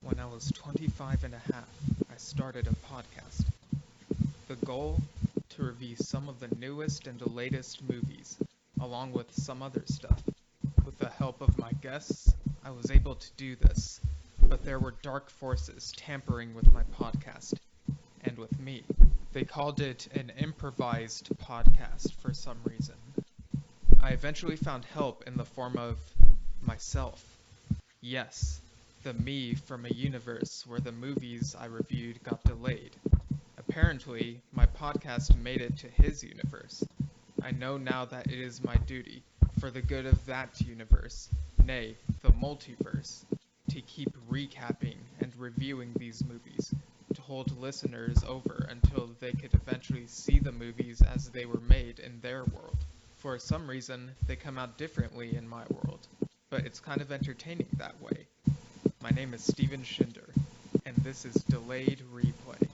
When I was 25 and a half, I started a podcast. The goal? To review some of the newest and the latest movies, along with some other stuff. With the help of my guests, I was able to do this, but there were dark forces tampering with my podcast, and with me. They called it an improvised podcast for some reason. I eventually found help in the form of myself. Yes, the me from a universe where the movies I reviewed got delayed. Apparently, my podcast made it to his universe. I know now that it is my duty, for the good of that universe, nay, the multiverse, to keep recapping and reviewing these movies, to hold listeners over until they could eventually see the movies as they were made in their world. For some reason, they come out differently in my world, but it's kind of entertaining that way. My name is Steven Shinder, and this is Delayed Replay.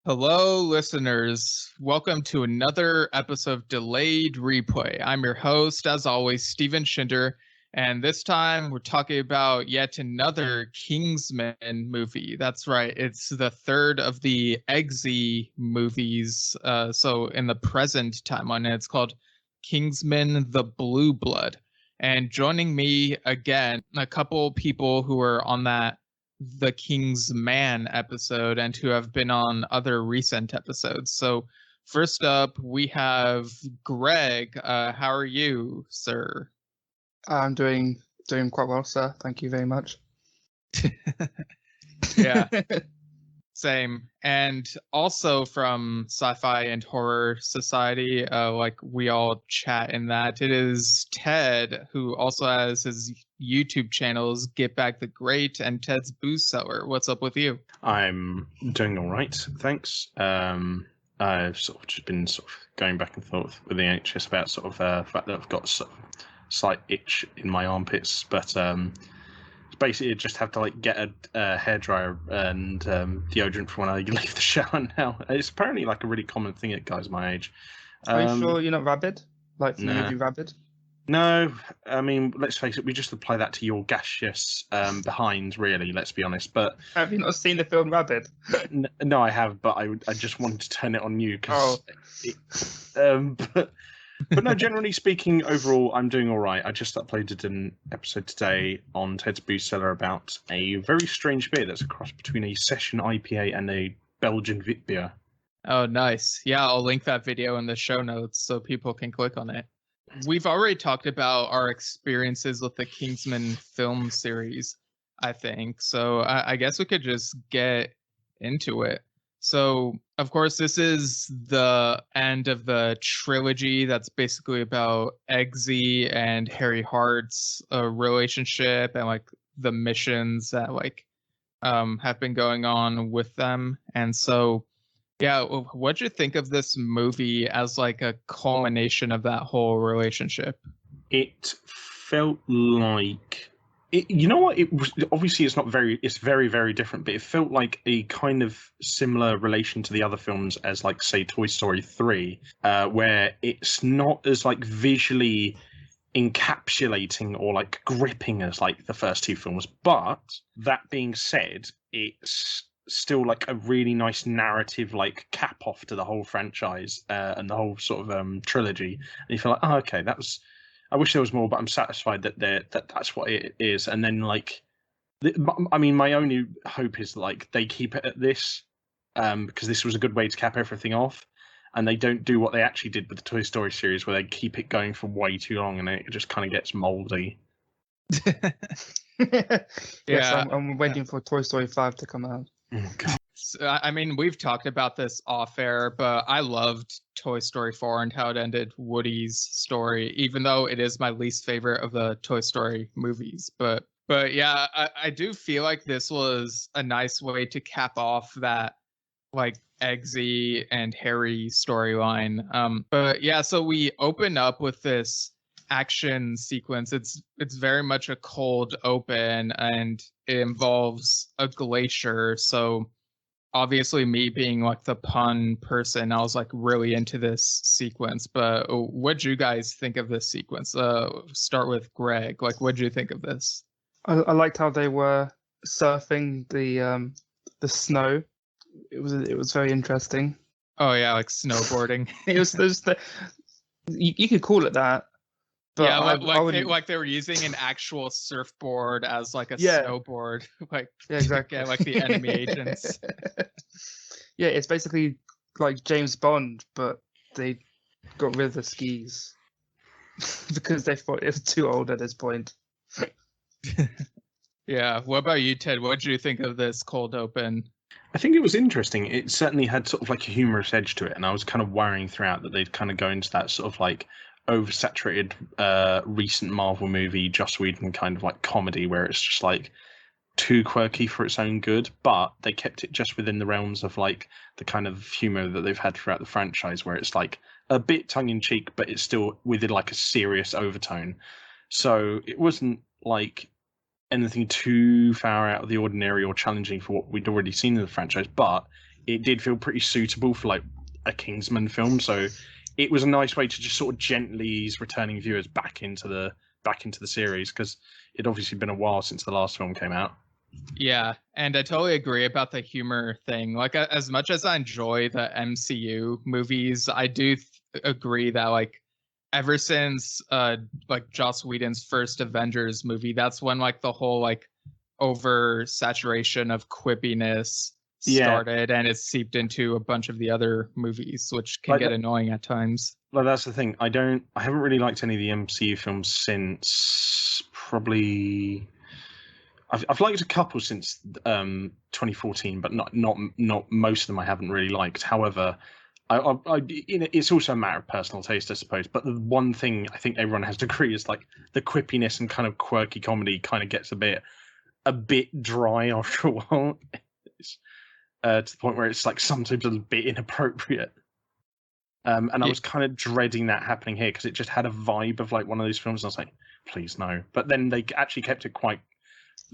Hello, listeners. Welcome to another episode of Delayed Replay. I'm your host, as always, Steven Shinder, and this time we're talking about yet another Kingsman movie. That's right, it's the third of the Eggsy movies, so in the present timeline, and it's called Kingsman: The Blue Blood. And joining me again, a couple people who were on that The Kingsman episode and who have been on other recent episodes. So first up, we have Greg. How are you, sir? I'm doing quite well, sir. Thank you very much. Yeah, same. And also from Sci-Fi and Horror Society, like we all chat in that, it is Ted, who also has his YouTube channels, Get Back the Great and Ted's Booze Cellar. What's up with you? I'm doing all right, thanks. I've sort of just been sort of going back and forth with the NHS about sort of the fact that I've got sort of slight itch in my armpits, but basically I just have to like get a hairdryer and deodorant for when I leave the shower now. It's apparently like a really common thing at guys my age. Are you sure you're not rabid? Like from the movie Rabid? No, I mean, let's face it, we just apply that to your gaseous behind, really, let's be honest. But have you not seen the film Rabid? No, I have, but I just wanted to turn it on you because. But no, generally speaking, overall, I'm doing all right. I just uploaded an episode today on Ted's Booze Cellar about a very strange beer that's a cross between a session IPA and a Belgian wit beer. Oh, nice. Yeah, I'll link that video in the show notes so people can click on it. We've already talked about our experiences with the Kingsman film series, I think. So I guess we could just get into it. So, of course, this is the end of the trilogy that's basically about Eggsy and Harry Hart's relationship and, like, the missions that, like, have been going on with them. And so, yeah, what'd you think of this movie as, like, a culmination of that whole relationship? It felt like... you know what? It was obviously it's very, very different, but it felt like a kind of similar relation to the other films as, like, say, Toy Story 3, where it's not as like visually encapsulating or like gripping as like the first two films. But that being said, it's still like a really nice narrative, like cap off to the whole franchise and the whole sort of trilogy. And you feel like, oh, okay, that was. I wish there was more, but I'm satisfied that that's what it is. And then, like, I mean, my only hope is like they keep it at this, because this was a good way to cap everything off, and they don't do what they actually did with the Toy Story series, where they keep it going for way too long, and it just kind of gets moldy. Yes, I'm waiting for Toy Story 5 to come out. Oh, God. I mean, we've talked about this off air, but I loved Toy Story 4 and how it ended Woody's story, even though it is my least favorite of the Toy Story movies. But yeah, I do feel like this was a nice way to cap off that, like, Eggsy and Harry storyline. But yeah, so we open up with this action sequence. It's very much a cold open, and it involves a glacier. So obviously me being like the pun person, I was like really into this sequence. But what'd you guys think of this sequence? Start with Greg. Like, what'd you think of this? I liked how they were surfing the snow. It was very interesting. Oh yeah, like snowboarding. It was you could call it that. But yeah, like they were using an actual surfboard as like a Yeah. snowboard, like Yeah, exactly. like the enemy agents. Yeah, it's basically like James Bond, but they got rid of the skis because they thought it was too old at this point. Yeah. What about you, Ted? What did you think of this cold open? I think it was interesting. It certainly had sort of like a humorous edge to it, and I was kind of worrying throughout that they'd kind of go into that sort of like oversaturated recent Marvel movie, Joss Whedon kind of like comedy where it's just like too quirky for its own good, but they kept it just within the realms of like the kind of humor that they've had throughout the franchise, where it's like a bit tongue-in-cheek, but it's still within like a serious overtone. So it wasn't like anything too far out of the ordinary or challenging for what we'd already seen in the franchise, but it did feel pretty suitable for like a Kingsman film. So it was a nice way to just sort of gently ease returning viewers back into the series, because it'd obviously been a while since the last film came out. Yeah, and I totally agree about the humor thing. Like, as much as I enjoy the MCU movies, I do agree that like ever since like Joss Whedon's first Avengers movie, that's when like the whole like oversaturation of quippiness started, and it's seeped into a bunch of the other movies, which can get annoying at times. Well, that's the thing. I haven't really liked any of the MCU films since probably. I've liked a couple since 2014, but not most of them I haven't really liked. However, it's also a matter of personal taste, I suppose. But the one thing I think everyone has to agree is like the quippiness and kind of quirky comedy kind of gets a bit dry after a while. To the point where it's like sometimes a bit inappropriate. And I was kind of dreading that happening here, because it just had a vibe of like one of those films. And I was like, please no. But then they actually kept it quite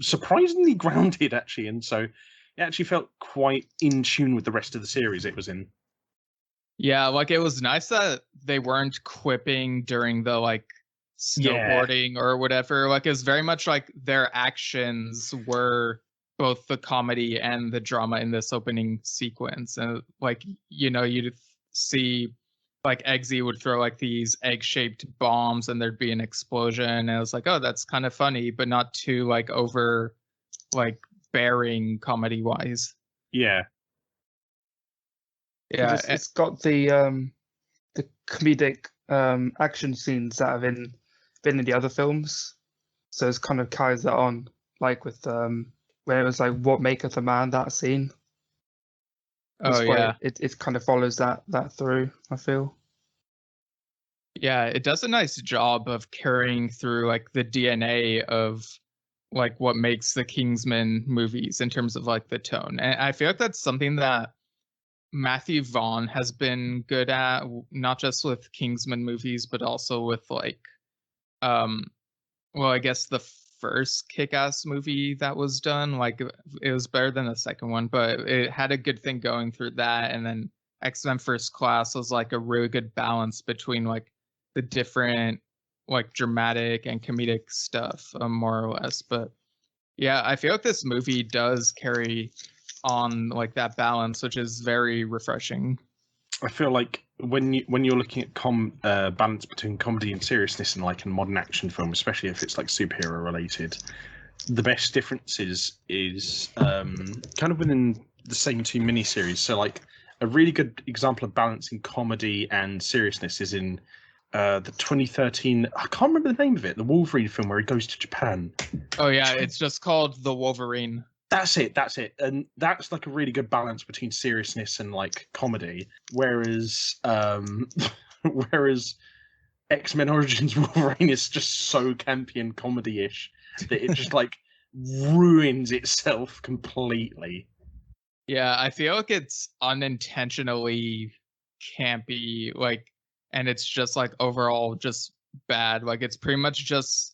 surprisingly grounded, actually. And so it actually felt quite in tune with the rest of the series it was in. Yeah, like it was nice that they weren't quipping during the like snowboarding or whatever. Like it was very much like their actions were both the comedy and the drama in this opening sequence. And like, you know, you'd see like Eggsy would throw like these egg-shaped bombs and there'd be an explosion, and I was like, oh, that's kind of funny, but not too like over like bearing comedy wise. Yeah it's got the comedic action scenes that have been in the other films, so it's kind of carries that on, like with where it was like what maketh a man, that scene. It kind of follows that through, I feel. Yeah, it does a nice job of carrying through like the DNA of like what makes the Kingsman movies in terms of like the tone. And I feel like that's something that Matthew Vaughn has been good at, not just with Kingsman movies, but also with like well, I guess the first Kick-Ass movie that was done, like it was better than the second one, but it had a good thing going through that. And then X-Men First Class was like a really good balance between like the different like dramatic and comedic stuff, more or less. But yeah, I feel like this movie does carry on like that balance, which is very refreshing. I feel like when you're looking at balance between comedy and seriousness in like a modern action film, especially if it's like superhero related, the best difference is kind of within the same two miniseries. So like a really good example of balancing comedy and seriousness is in the 2013, I can't remember the name of it, the Wolverine film where he goes to Japan. Oh yeah, it's just called The Wolverine. That's it. And that's like a really good balance between seriousness and like comedy. Whereas X-Men Origins Wolverine is just so campy and comedy-ish that it just like ruins itself completely. Yeah, I feel like it's unintentionally campy, like, and it's just like overall just bad. Like it's pretty much just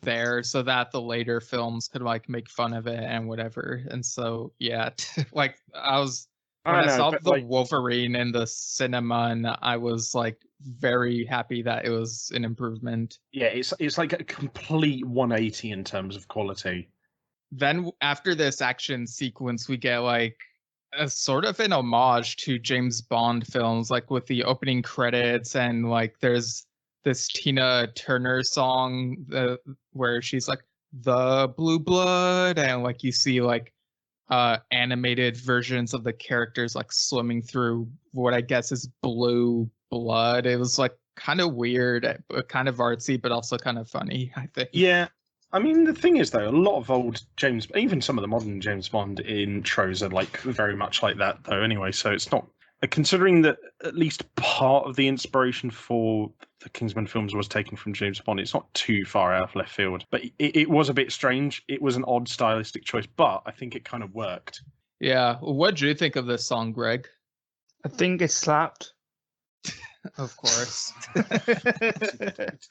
there so that the later films could like make fun of it and whatever. And so yeah, like I was When I saw the like, Wolverine in the cinema, and I was like very happy that it was an improvement. yeah, it's like a complete 180 in terms of quality. Then after this action sequence, we get like a sort of an homage to James Bond films, like with the opening credits, and like there's this Tina Turner song where she's like the blue blood, and like you see like animated versions of the characters like swimming through what I guess is blue blood. It was like kind of weird, kind of artsy, but also kind of funny, I think. Yeah. I mean, the thing is, though, a lot of old James, even some of the modern James Bond intros are like very much like that, though. Anyway, so it's not considering that at least part of the inspiration for the Kingsman films was taken from James Bond. It's not too far out of left field, but it was a bit strange. It was an odd stylistic choice, but I think it kind of worked. Yeah. What did you think of this song, Greg? I think it slapped. Of course.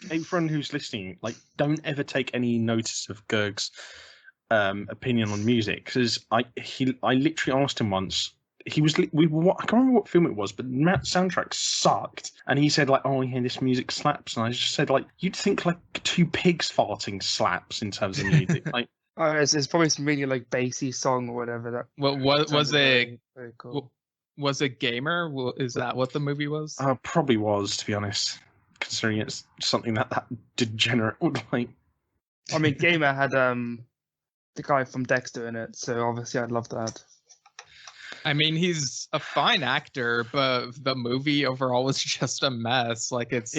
Everyone who's listening, like, don't ever take any notice of Gerg's opinion on music, because I literally asked him once. I can't remember what film it was, but the soundtrack sucked, and he said like, "Oh yeah, this music slaps," and I just said like, "You'd think like two pigs farting slaps in terms of music." Like, it's probably some really like bassy song or whatever. That was it? Very cool. Was it Gamer? Is that what the movie was? Probably was, to be honest, considering it's something that degenerate would like. I mean, Gamer had the guy from Dexter in it, so obviously I'd love that. I mean, he's a fine actor, but the movie overall was just a mess. Like it's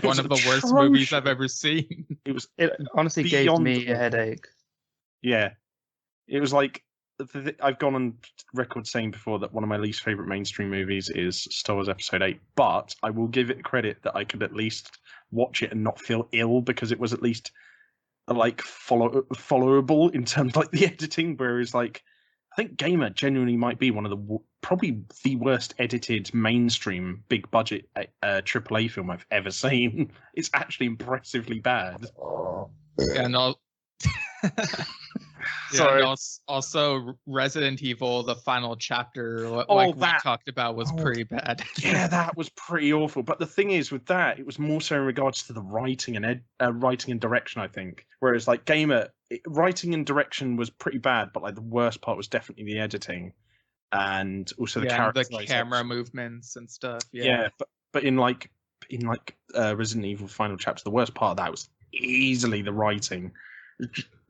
one of the worst movies I've ever seen. It honestly gave me a headache. Yeah, it was like I've gone on record saying before that one of my least favorite mainstream movies is Star Wars Episode 8, but I will give it credit that I could at least watch it and not feel ill, because it was at least like followable in terms of like the editing, whereas like I think Gamer genuinely might be one of the probably the worst edited mainstream big budget AAA film I've ever seen. It's actually impressively bad. Yeah, no. Sorry. Yeah, also Resident Evil, the final chapter, we talked about, was pretty bad. Yeah, that was pretty awful. But the thing is, with that, it was more so in regards to the writing and writing and direction, I think. Whereas, like Gamer, writing and direction was pretty bad, but like the worst part was definitely the editing and also the camera movements and stuff. Yeah, but in Resident Evil Final Chapter, the worst part of that was easily the writing.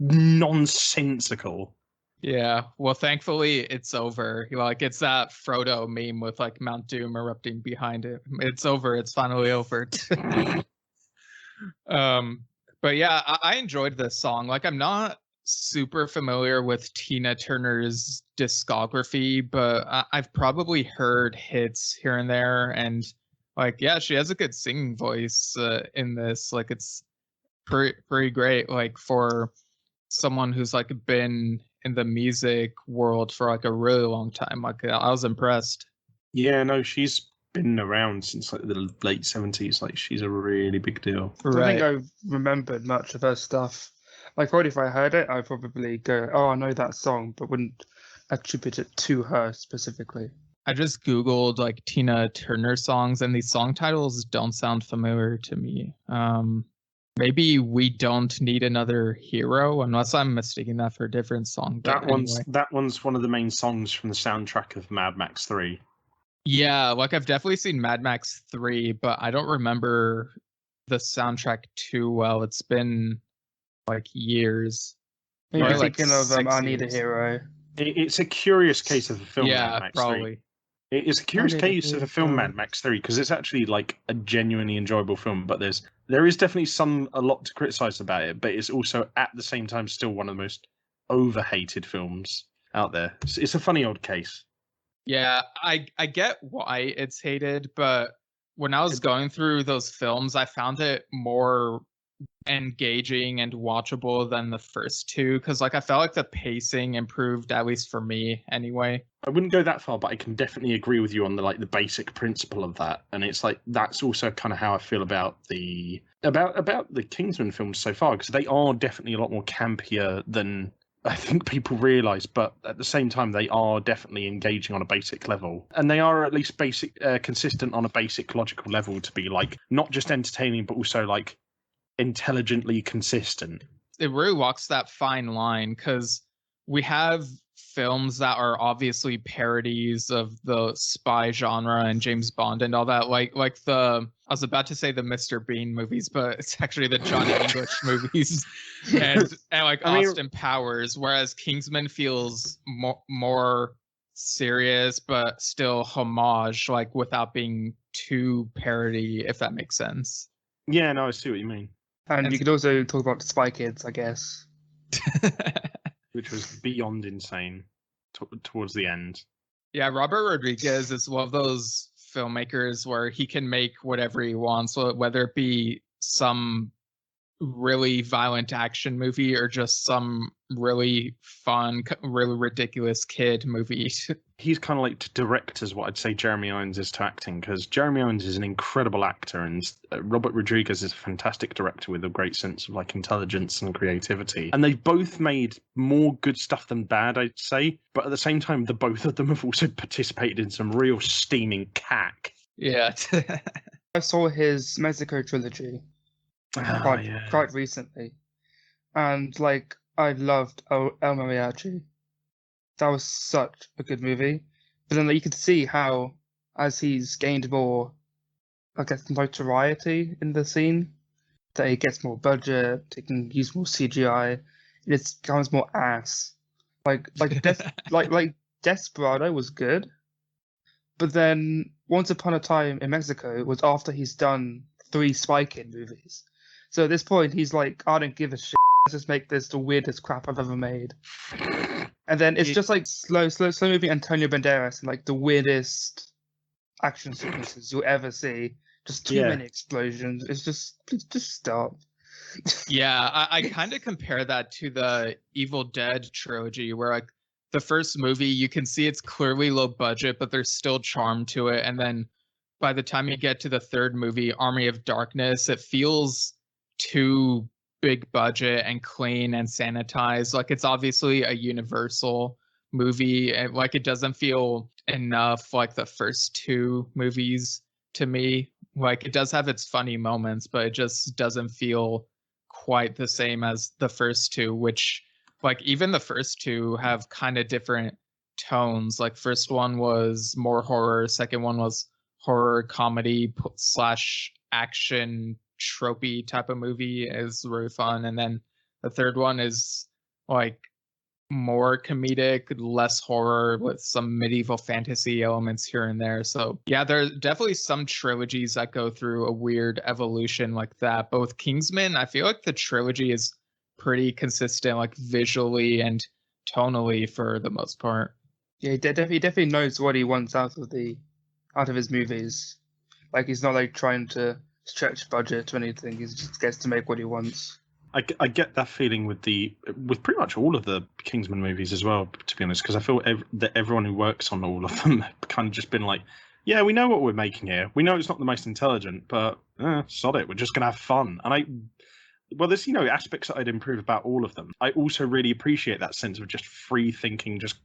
Nonsensical. Yeah, well, thankfully it's over. Like, it's that Frodo meme with like Mount Doom erupting behind it. It's over. It's finally over. But yeah, I enjoyed this song. Like, I'm not super familiar with Tina Turner's discography, but I've probably heard hits here and there, and like, yeah, she has a good singing voice in this. Like, it's pretty great, like for someone who's like been in the music world for like a really long time. Like, I was impressed. Yeah, no, she's been around since like the late 70s. Like, she's a really big deal. I don't think I remembered much of her stuff. Like, probably if I heard it, I'd probably go, "Oh, I know that song," but wouldn't attribute it to her specifically. I just Googled like Tina Turner songs, and these song titles don't sound familiar to me. Maybe We Don't Need Another Hero, unless I'm mistaking that for a different song. That one's one of the main songs from the soundtrack of Mad Max 3. Yeah, like I've definitely seen Mad Max 3, but I don't remember the soundtrack too well. It's been like years. Maybe Or, like, thinking of 6 I Need a years. Hero. It's a curious case of a film. Yeah, Mad Max probably. 3. It's a curious Need a case of a film, Hero. Mad Max 3, because it's actually like a genuinely enjoyable film, but there is definitely a lot to criticize about it, but it's also at the same time still one of the most overhated films out there. It's a funny old case. Yeah, I get why it's hated, but when I was going through those films, I found it more engaging and watchable than the first two, because like I felt like the pacing improved, at least for me anyway. I wouldn't go that far, but I can definitely agree with you on the basic principle of that. And it's like that's also kind of how I feel about the Kingsman films so far, because they are definitely a lot more campier than I think people realise, but at the same time, they are definitely engaging on a basic level, and they are at least consistent on a basic logical level to be like not just entertaining, but also like intelligently consistent. It really walks that fine line because we have films that are obviously parodies of the spy genre and James Bond and all that, like I was about to say the Mr. Bean movies, but it's actually the Johnny English movies and like Austin Powers, whereas Kingsman feels more serious but still homage, like without being too parody, if that makes sense. Yeah, no, I see what you mean. And you could also talk about the Spy Kids, I guess. Which was beyond insane towards the end. Yeah, Robert Rodriguez is one of those filmmakers where he can make whatever he wants, whether it be some really violent action movie or just some really fun, really ridiculous kid movie. He's kind of like to directors what I'd say Jeremy Irons is to acting, because Jeremy Irons is an incredible actor and Robert Rodriguez is a fantastic director with a great sense of like intelligence and creativity. And they've both made more good stuff than bad, I'd say. But at the same time, the both of them have also participated in some real steaming cack. Yeah. I saw his Mexico trilogy quite recently. And like, I loved El Mariachi. That was such a good movie. But then like, you could see how, as he's gained more, I guess, notoriety in the scene, that he gets more budget, he can use more CGI, and it becomes more ass. Like Desperado was good, but then Once Upon a Time in Mexico was after he's done 3 Spy Kid movies. So at this point, he's like, I don't give a shit. Let's just make this the weirdest crap I've ever made. And then it's just like slow moving Antonio Banderas and like the weirdest action sequences you'll ever see. Just too many explosions. It's just stop. Yeah, I kind of compare that to the Evil Dead trilogy, where like the first movie you can see it's clearly low budget, but there's still charm to it. And then by the time you get to the third movie, Army of Darkness, it feels too big budget and clean and sanitized. Like it's obviously a Universal movie, and like it doesn't feel enough like the first 2 movies to me. Like it does have its funny moments, but it just doesn't feel quite the same as the first 2, which like even the first 2 have kind of different tones. Like first one was more horror, second one was horror comedy / action tropey type of movie. Is really fun, and then the third one is like more comedic, less horror, with some medieval fantasy elements here and there. So yeah, there are definitely some trilogies that go through a weird evolution like that. But with Kingsman, I feel like the trilogy is pretty consistent, like visually and tonally for the most part. Yeah, he definitely knows what he wants out of his movies. Like he's not like trying to stretch budget or anything. He just gets to make what he wants. I get that feeling with pretty much all of the Kingsman movies as well, to be honest, because I feel that everyone who works on all of them have kind of just been like, yeah, we know what we're making here. We know it's not the most intelligent, but sod it. We're just gonna have fun. And there's aspects that I'd improve about all of them. I also really appreciate that sense of just free thinking, just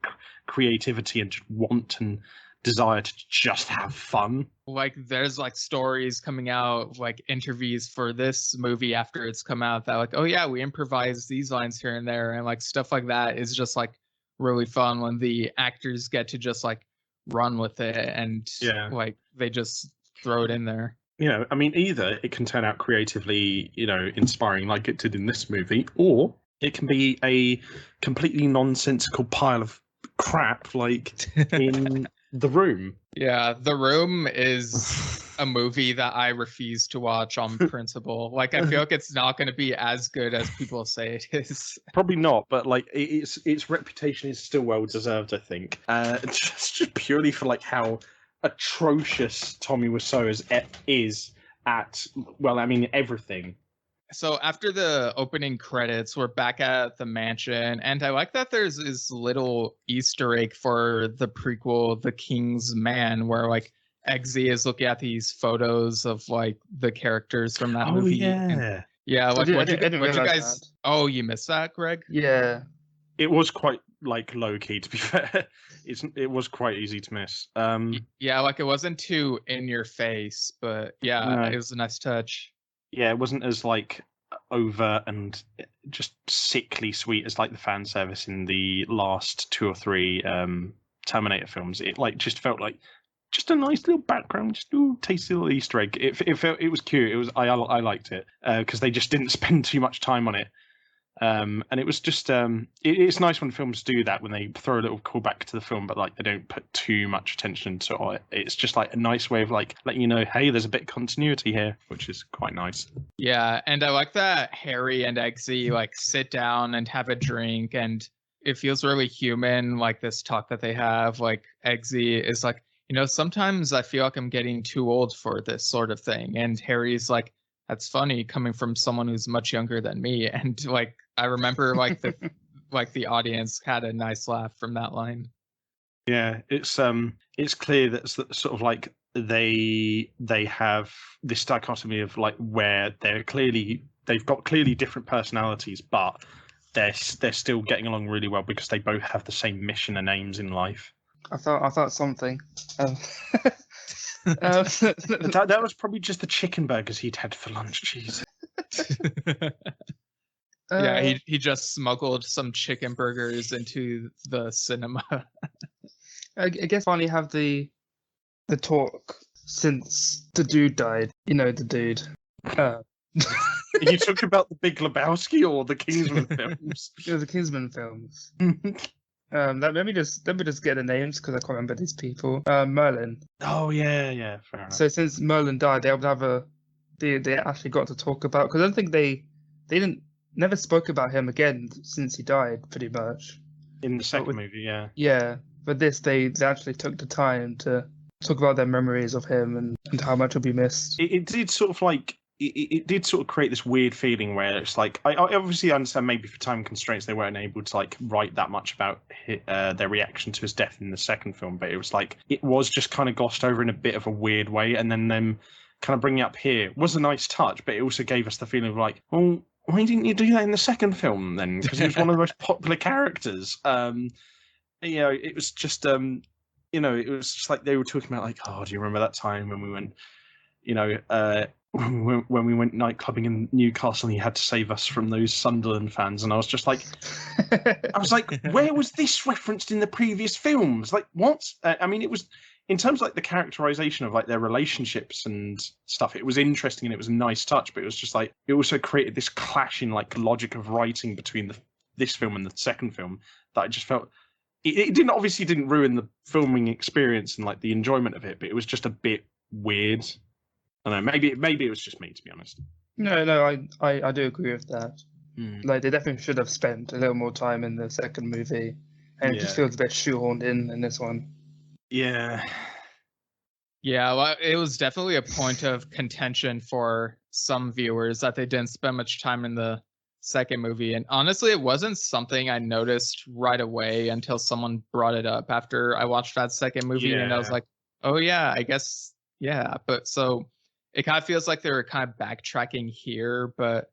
creativity, and just want and desire to just have fun. Like there's like stories coming out, like interviews for this movie after it's come out, that like, oh yeah, we improvise these lines here and there, and like stuff like that is just like really fun when the actors get to just like run with it and like they just throw it in there. I mean, either it can turn out creatively, inspiring like it did in this movie, or it can be a completely nonsensical pile of crap like in The Room. Yeah, The Room is a movie that I refuse to watch on principle. Like, I feel like it's not going to be as good as people say it is. Probably not, but like its reputation is still well deserved, I think. Just purely for like how atrocious Tommy Wiseau is at, well, I mean, everything. So after the opening credits, we're back at the mansion, and I like that there's this little Easter egg for the prequel, The King's Man, where like Eggsy is looking at these photos of like the characters from that movie. Yeah. And, yeah, like what you guys? Oh, you missed that, Greg? Yeah. It was quite like low key, to be fair. It was quite easy to miss. Yeah, like it wasn't too in your face, but yeah, No. it was a nice touch. Yeah, it wasn't as like overt and just sickly sweet as like the fan service in the last 2 or 3 Terminator films. It like just felt like just a nice little background, just a little tasty little Easter egg. It was cute. I liked it because they just didn't spend too much time on it. And it was just it's nice when films do that, when they throw a little callback to the film, but like they don't put too much attention to it. It's just like a nice way of like letting you know, hey, there's a bit of continuity here, which is quite nice. Yeah, and I like that Harry and Eggsy like sit down and have a drink, and it feels really human, like this talk that they have. Like Eggsy is like, sometimes I feel like I'm getting too old for this sort of thing, and Harry's like, that's funny coming from someone who's much younger than me. And like I remember like the audience had a nice laugh from that line. Yeah, it's clear that sort of like they have this dichotomy of like where they've got clearly different personalities, but they're still getting along really well because they both have the same mission and aims in life. I thought something. That was probably just the chicken burgers he'd had for lunch. Jeez. Yeah, he just smuggled some chicken burgers into the cinema. I guess finally have the talk since the dude died. The dude. Are you talking about the Big Lebowski or the Kingsman films? It was the Kingsman films. Let me just get the names because I can't remember these people. Merlin. Oh yeah, fair enough. So since Merlin died, they actually got to talk about, because I don't think they never spoke about him again since he died, pretty much. In the second movie, yeah. Yeah, but this they actually took the time to talk about their memories of him and how much will be missed. It did sort of like. It did sort of create this weird feeling where it's like I obviously understand maybe for time constraints they weren't able to like write that much about their reaction to his death in the second film, but it was like it was just kind of glossed over in a bit of a weird way, and then them kind of bringing it up here was a nice touch, but it also gave us the feeling of like, well, why didn't you do that in the second film then? Because he was one of the most popular characters. It was just it was just like they were talking about like, oh, do you remember that time when we went, when we went night clubbing in Newcastle and he had to save us from those Sunderland fans, and I was like, where was this referenced in the previous films? Like, what? I mean, it was, in terms of like the characterization of like their relationships and stuff, it was interesting and it was a nice touch, but it was just like, it also created this clash in like logic of writing between this film and the second film that I just felt, it didn't ruin the filming experience and like the enjoyment of it, but it was just a bit weird. I don't know, maybe it was just me, to be honest. No, I do agree with that. Like, they definitely should have spent a little more time in the second movie, and it just feels a bit shoehorned in this one. Yeah. Yeah, well, it was definitely a point of contention for some viewers that they didn't spend much time in the second movie. And honestly, it wasn't something I noticed right away until someone brought it up after I watched that second movie. And I was like, oh yeah, I guess, yeah. But so it kind of feels like they were kind of backtracking here, but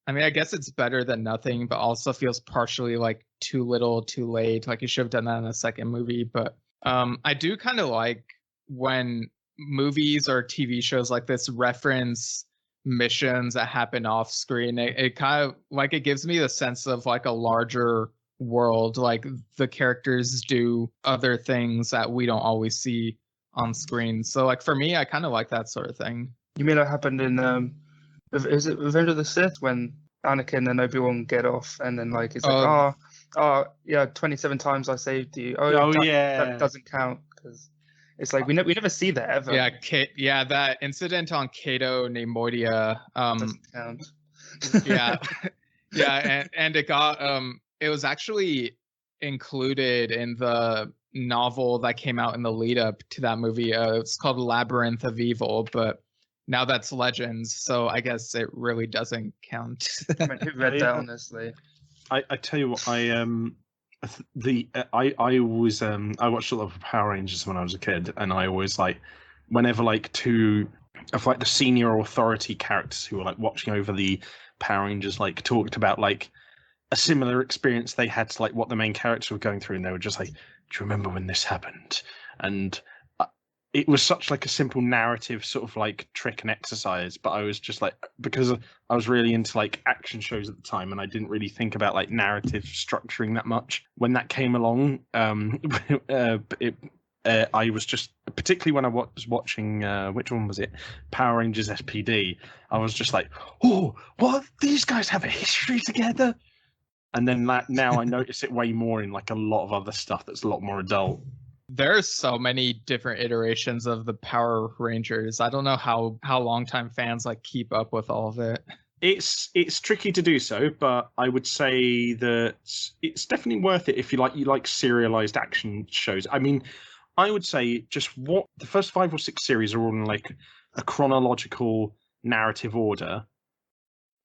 I guess it's better than nothing, but also feels partially like too little, too late. Like you should have done that in the second movie. But I do kind of like when movies or TV shows like this reference missions that happen off screen. It kind of like, it gives me the sense of like a larger world, like the characters do other things that we don't always see on screen. So like for me, I kind of like that sort of thing. You mean that happened in is it Revenge of the Sith, when Anakin and Obi-Wan get off and then like it's like, oh yeah, 27 times I saved you. That doesn't count, because it's like we never see that ever. Yeah, that incident on Cato Neimoidia doesn't count. and it got it was actually included in the novel that came out in the lead up to that movie. It's called Labyrinth of Evil, but now that's Legends, so I guess it really doesn't count. I mean, who read that, honestly? I tell you what, I watched a lot of Power Rangers when I was a kid, and I always like, whenever like two of like the senior authority characters who were like watching over the Power Rangers like talked about like a similar experience they had to like what the main characters were going through, and they were just like, "Do you remember when this happened?" And it was such like a simple narrative sort of like trick and exercise, but I was just like, because I was really into like action shows at the time, and I didn't really think about like narrative structuring that much. When that came along, I was just, particularly when I was watching, which one was it? Power Rangers SPD. I was just like, oh, what? These guys have a history together? And then now I notice it way more in like a lot of other stuff that's a lot more adult. There's so many different iterations of the Power Rangers. I don't know how longtime fans like keep up with all of it. It's tricky to do so, but I would say that it's definitely worth it if you like serialized action shows. I mean, I would say just what the first 5 or 6 series are all in like a chronological narrative order.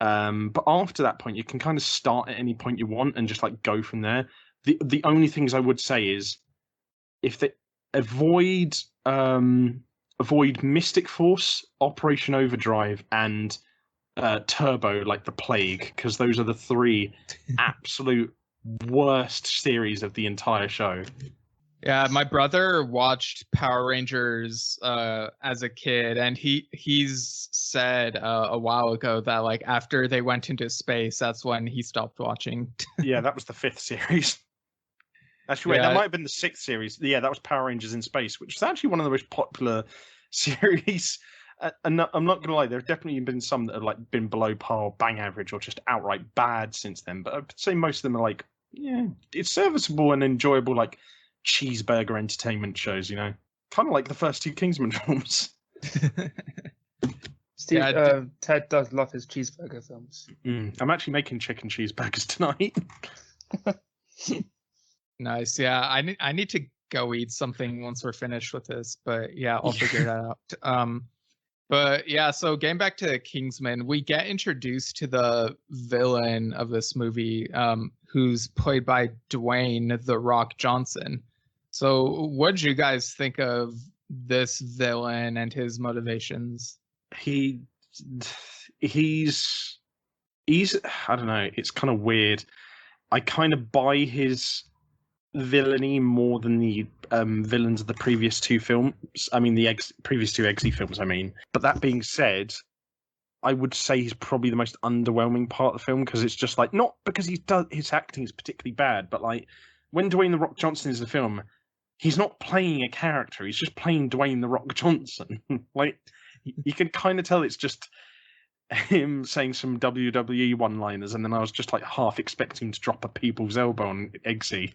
But after that point, you can kind of start at any point you want and just like go from there. The only things I would say is if they avoid Mystic Force, Operation Overdrive, and Turbo, like the Plague, because those are the 3 absolute worst series of the entire show. Yeah, my brother watched Power Rangers as a kid, and he's said a while ago that like after they went into space, that's when he stopped watching. Yeah, that was the 5th series. Actually, wait, that might have been the 6th series. Yeah, that was Power Rangers in Space, which was actually one of the most popular series. And I'm not gonna lie, there have definitely been some that have like been below par, bang average, or just outright bad since then. But I'd say most of them are like, yeah, it's serviceable and enjoyable, like cheeseburger entertainment shows. You know, kind of like the first 2 Kingsman films. Steve, Ted does love his cheeseburger films. I'm actually making chicken cheeseburgers tonight. Nice. Yeah, I need to go eat something once we're finished with this, but yeah, I'll figure that out. But yeah, so getting back to Kingsman, we get introduced to the villain of this movie, who's played by Dwayne "The Rock" Johnson. So what did you guys think of this villain and his motivations? He's I don't know, it's kind of weird. I kind of buy his villainy more than the villains of the previous 2 films. I mean, the previous 2 Eggsy films, I mean. But that being said, I would say he's probably the most underwhelming part of the film, because it's just like, not because his acting is particularly bad, but like when Dwayne "The Rock" Johnson is in the film, he's not playing a character, he's just playing Dwayne "The Rock" Johnson. Like, you can kind of tell it's just him saying some WWE one-liners, and then I was just like half expecting to drop a people's elbow on Eggsy.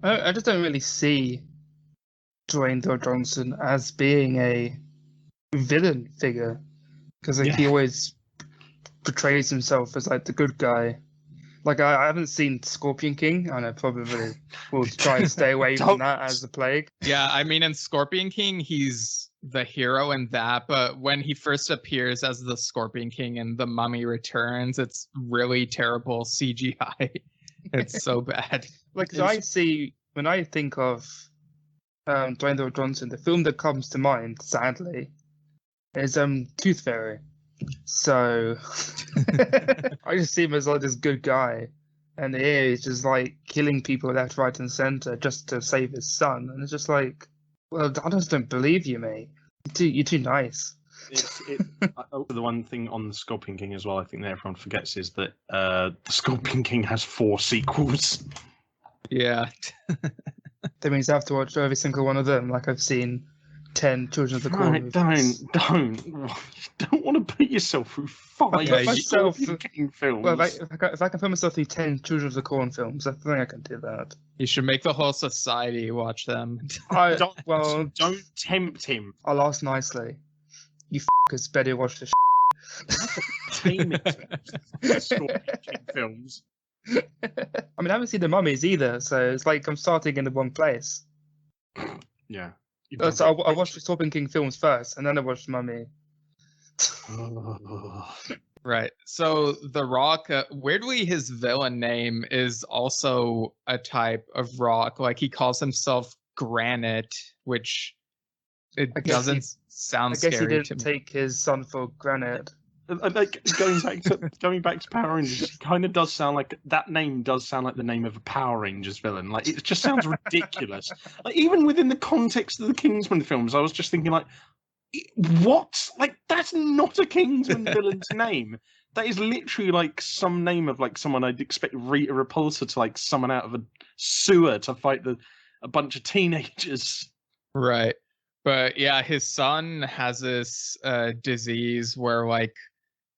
I just don't really see Dwayne "The Rock" Johnson as being a villain figure, because like, he always portrays himself as like the good guy. Like I haven't seen Scorpion King, and I probably will try and stay away from that as the plague. Yeah, I mean, in Scorpion King, he's the hero in that, but when he first appears as the Scorpion King in The Mummy Returns, it's really terrible CGI. It's so bad. Like, I see, when I think of Dwayne "The Rock" Johnson, the film that comes to mind, sadly, is Tooth Fairy. So I just see him as like this good guy, and here he's just like killing people left, right, and center just to save his son. And it's just like, well, I just don't believe you, mate. You're too nice. The one thing on the Scorpion King as well, I think that everyone forgets, is that the Scorpion King has 4 sequels. Yeah. That means I have to watch every single one of them. Like I've seen 10 Children of the Corn movies. Don't want to put yourself through 5 Scorpion King films. Well, if I can put myself through 10 Children of the Corn films, I think I can do that. You should make the whole society watch them. Don't tempt him. I'll ask nicely. You f***ers better watch this Tame it. Scorpion King films. I mean, I haven't seen The Mummies either, so it's like I'm starting in the wrong place. Yeah. So I watched the Scorpion King films first, and then I watched Mummy. Right. So The Rock, weirdly, his villain name is also a type of rock. Like, he calls himself Granite, which doesn't sound scary to me. I guess he didn't take his son for granite. Like going back to Power Rangers, kind of does sound like that name does sound like the name of a Power Rangers villain. Like it just sounds ridiculous. Like even within the context of the Kingsman films, I was just thinking like, what? Like that's not a Kingsman villain's name. That is literally like some name of like someone I'd expect Rita Repulsa to like summon out of a sewer to fight a bunch of teenagers. Right. But yeah, his son has this disease where like,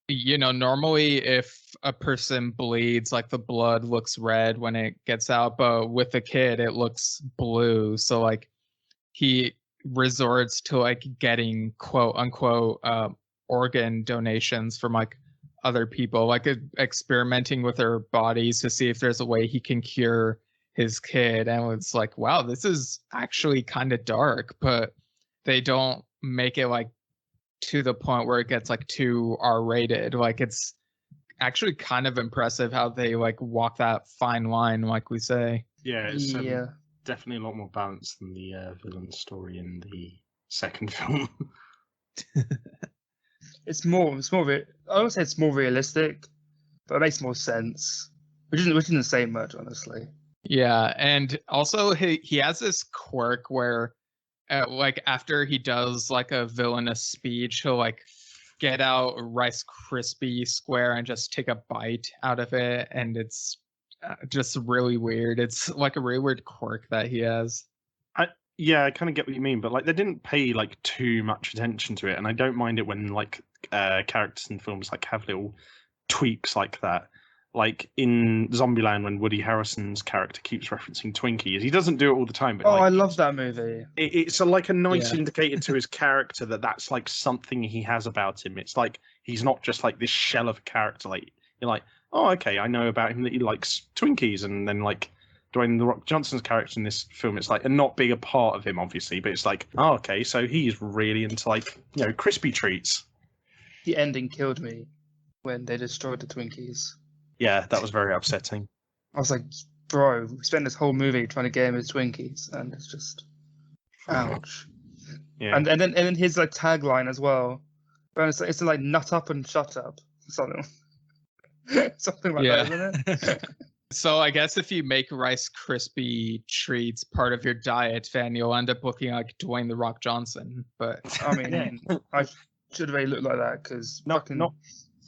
normally if a person bleeds, like the blood looks red when it gets out, but with a kid it looks blue. So like he resorts to like getting quote unquote organ donations from like other people, like experimenting with their bodies to see if there's a way he can cure his kid. And it's like, wow, this is actually kind of dark, but they don't make it like to the point where it gets like too R-rated. Like it's actually kind of impressive how they like walk that fine line, like we say. Yeah, it's definitely a lot more balanced than the villain story in the second film. It's more. I would say it's more realistic, but it makes more sense. Which isn't saying much, honestly. Yeah, and also he has this quirk where, like after he does like a villainous speech, he'll like get out a Rice Krispie square and just take a bite out of it, and it's just really weird. It's like a really weird quirk that he has. Yeah, I kind of get what you mean, but like they didn't pay like too much attention to it, and I don't mind it when like characters in films like have little tweaks like that. Like in Zombieland, when Woody Harrelson's character keeps referencing Twinkies, he doesn't do it all the time. But like, I love that movie. It's like a nice indicator to his character that's like something he has about him. It's like he's not just like this shell of a character. Like you're like, oh, okay, I know about him that he likes Twinkies, and then like Dwayne The Rock Johnson's character in this film, it's like a not big a part of him, obviously, but it's like, oh, okay, so he's really into like crispy treats. The ending killed me when they destroyed the Twinkies. Yeah, that was very upsetting. I was like, bro, we spent this whole movie trying to get him his Twinkies, and it's just, ouch. Yeah. And then his like tagline as well. But it's like nut up and shut up, something like that, isn't it? So I guess if you make Rice Krispie treats part of your diet, then you'll end up looking like Dwayne The Rock Johnson. But I mean, I should have really looked like that because not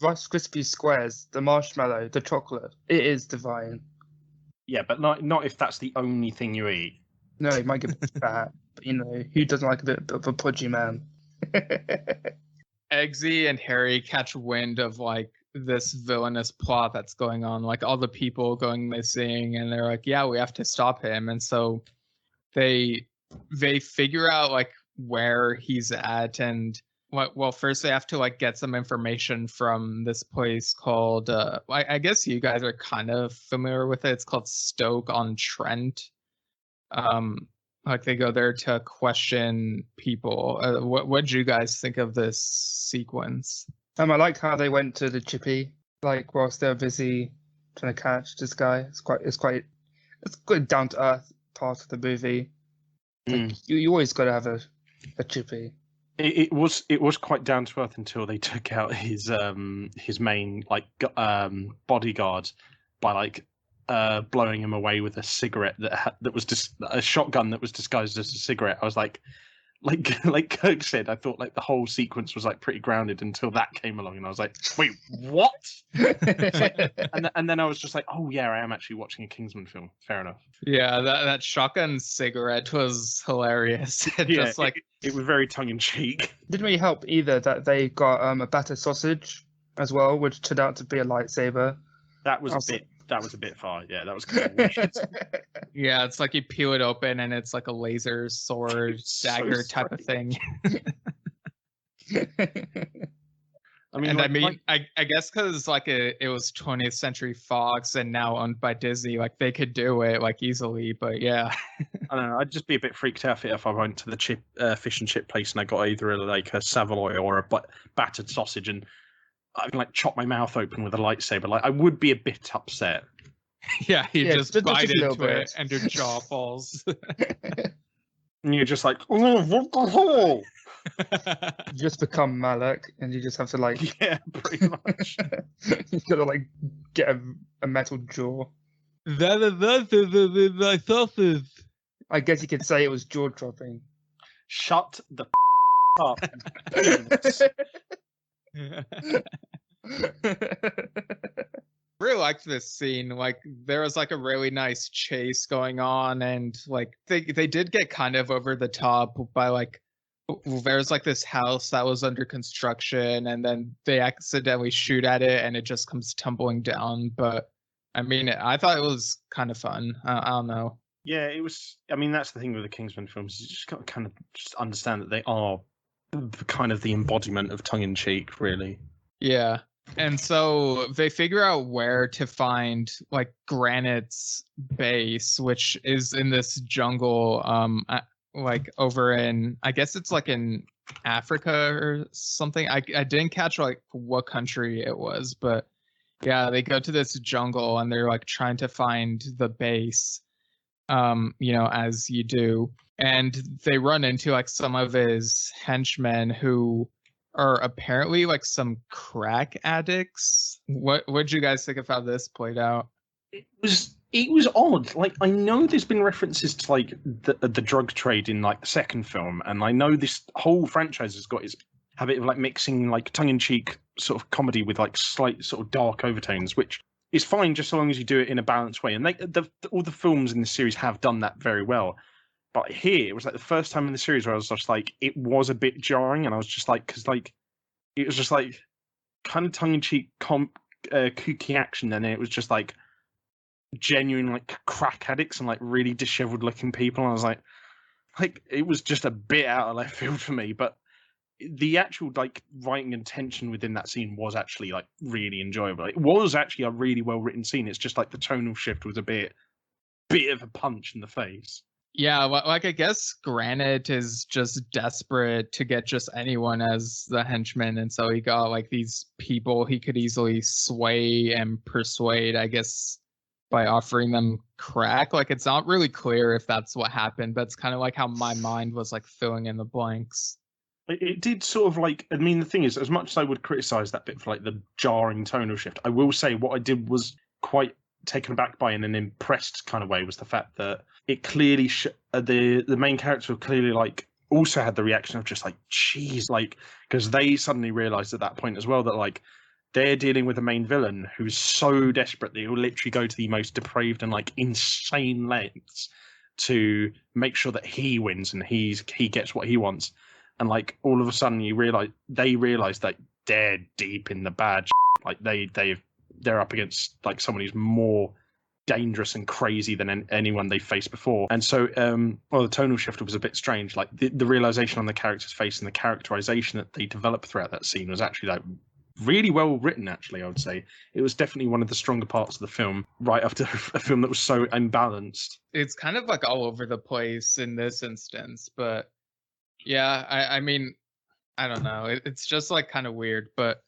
Rice Krispie squares, the marshmallow, the chocolate, it is divine. Yeah, but not if that's the only thing you eat. No, it might get fat, but who doesn't like a bit of a pudgy man? Eggsy and Harry catch wind of like this villainous plot that's going on, like all the people going missing, and they're like, yeah, we have to stop him. And so they figure out like where he's at, and well, first they have to like get some information from this place called I guess you guys are kind of familiar with it. It's called Stoke-on-Trent. Like they go there to question people. What did you guys think of this sequence? I like how they went to the chippy, like whilst they're busy trying to catch this guy. It's quite down to earth part of the movie. Like, you always got to have a chippy. It was quite down to earth until they took out his main like bodyguard by like blowing him away with a cigarette that was just a shotgun that was disguised as a cigarette. I was like Kirk said, I thought like the whole sequence was like pretty grounded until that came along, and I was like, wait, what? and then I was just like, oh yeah, I am actually watching a Kingsman film. Fair enough. Yeah, that shotgun cigarette was hilarious. Just like it was very tongue in cheek. Didn't really help either that they got a batter sausage as well, which turned out to be a lightsaber. That was a bit far. Yeah, that was kind of weird. Yeah, it's like you peel it open and it's like a laser sword dagger type of thing. I guess because like it was 20th Century Fox and now owned by Disney, like they could do it like easily. But yeah, I don't know. I'd just be a bit freaked out if I went to the fish and chip place and I got either like a Savoy or a battered sausage and I can like chop my mouth open with a lightsaber. Like I would be a bit upset. Yeah, you just bite into it and your jaw falls. And you're just like, oh, what the hell? You just become Malak, and you just have to like Yeah, pretty much. you gotta like get a metal jaw. My sauces. I guess you could say it was jaw dropping. Shut the up. Really liked this scene. Like there was like a really nice chase going on, and like they did get kind of over the top by like there's like this house that was under construction, and then they accidentally shoot at it, and it just comes tumbling down. But I mean, I thought it was kind of fun. I don't know. Yeah, it was. I mean, that's the thing with the Kingsman films. You just got to kind of just understand that they are kind of the embodiment of tongue in cheek, really. Yeah. And so they figure out where to find like Granite's base, which is in this jungle, like over in, I guess it's like in Africa or something. I didn't catch like what country it was, but yeah, they go to this jungle and they're like trying to find the base, you know, as you do. And they run into like some of his henchmen who are apparently like some crack addicts. What'd you guys think of how this played out? It was odd. Like, I know there's been references to like the drug trade in like the second film, and I know this whole franchise has got its habit of like mixing like tongue-in-cheek sort of comedy with like slight sort of dark overtones, which is fine just so long as you do it in a balanced way. And all the films in the series have done that very well. But here, it was like the first time in the series where I was just like, it was a bit jarring, and I was just like, because like, it was just like kind of tongue-in-cheek kooky action, and then it was just like genuine like crack addicts and like really disheveled-looking people. And I was like, it was just a bit out of left field for me. But the actual like writing and tension within that scene was actually like really enjoyable. It was actually a really well-written scene. It's just like the tonal shift was a bit of a punch in the face. Yeah, like I guess Granite is just desperate to get just anyone as the henchman, and so he got like these people he could easily sway and persuade, I guess, by offering them crack. Like it's not really clear if that's what happened, but it's kind of like how my mind was like filling in the blanks. It did sort of like, I mean, the thing is, as much as I would criticize that bit for like the jarring tonal shift, I will say what I did was quite taken aback by in an impressed kind of way was the fact that it clearly the main character clearly like also had the reaction of just like jeez, like because they suddenly realized at that point as well that like they're dealing with a main villain who's so desperate that he'll literally go to the most depraved and like insane lengths to make sure that he wins and he gets what he wants. And like all of a sudden they realize that they're deep in the bad shit. Like they're up against like someone who's more dangerous and crazy than anyone they faced before. And so the tonal shift was a bit strange. Like the realization on the character's face and the characterization that they developed throughout that scene was actually like really well written. Actually, I would say it was definitely one of the stronger parts of the film, right after a film that was so unbalanced. It's kind of like all over the place in this instance, but yeah, I mean, I don't know. It's just like kind of weird, but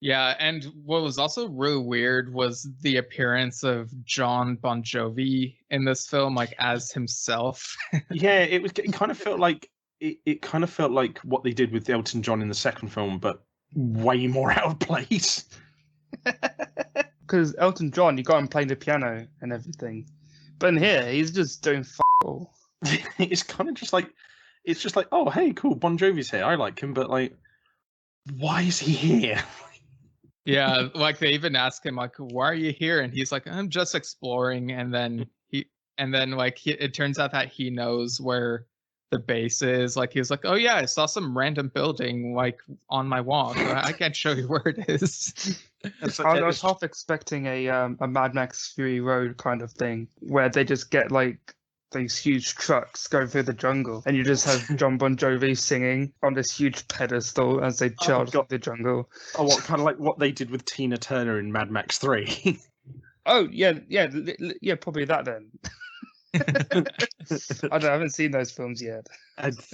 yeah. And what was also really weird was the appearance of Jon Bon Jovi in this film, like as himself. Yeah, it kind of felt like it kind of felt like what they did with Elton John in the second film, but way more out of place. Because Elton John, you got him playing the piano and everything, but in here he's just doing all. It's kind of just like, it's just like, oh hey, cool, Bon Jovi's here, I like him, but like, why is he here? Yeah, like they even ask him like, why are you here? And he's like, I'm just exploring. And then it turns out that he knows where the base is. Like he was like, oh yeah, I saw some random building like on my walk. I can't show you where it is. I was half expecting a Mad Max Fury Road kind of thing where they just get like these huge trucks going through the jungle, and you just have Jon Bon Jovi singing on this huge pedestal as they charge through the jungle. Oh, what kind of like what they did with Tina Turner in Mad Max 3? Oh yeah, probably that then. I haven't seen those films yet.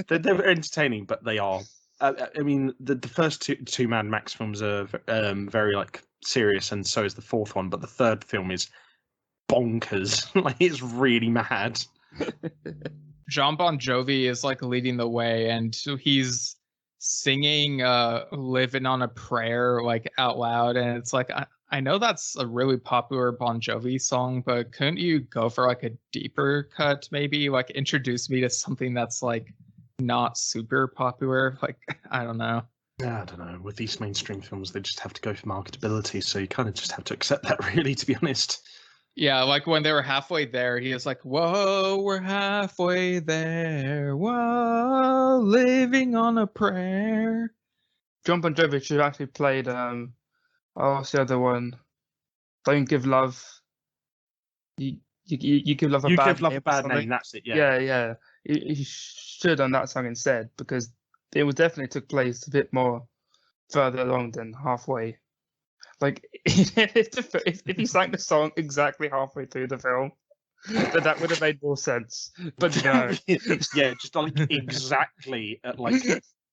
They're entertaining, but they are. I mean, the first two Mad Max films are very like serious, and so is the fourth one. But the third film is bonkers. Like it's really mad. Jon Bon Jovi is like leading the way, and he's singing Living on a Prayer like out loud, and it's like I know that's a really popular Bon Jovi song, but couldn't you go for like a deeper cut, maybe like introduce me to something that's like not super popular? Like, I don't know. Yeah, I don't know. With these mainstream films, they just have to go for marketability, so you kind of just have to accept that, really, to be honest. Yeah, like when they were halfway there, he was like, "Whoa, we're halfway there. Whoa, living on a prayer." John Bon Jovi should have actually played what's the other one? Don't Give Love. You give love a You bad give love name a or bad something. name, that's it, yeah. Yeah. You should have done that song instead, because it would definitely took place a bit more further along than halfway. Like if he sang the song exactly halfway through the film, then that would have made more sense. But no. Yeah, just like exactly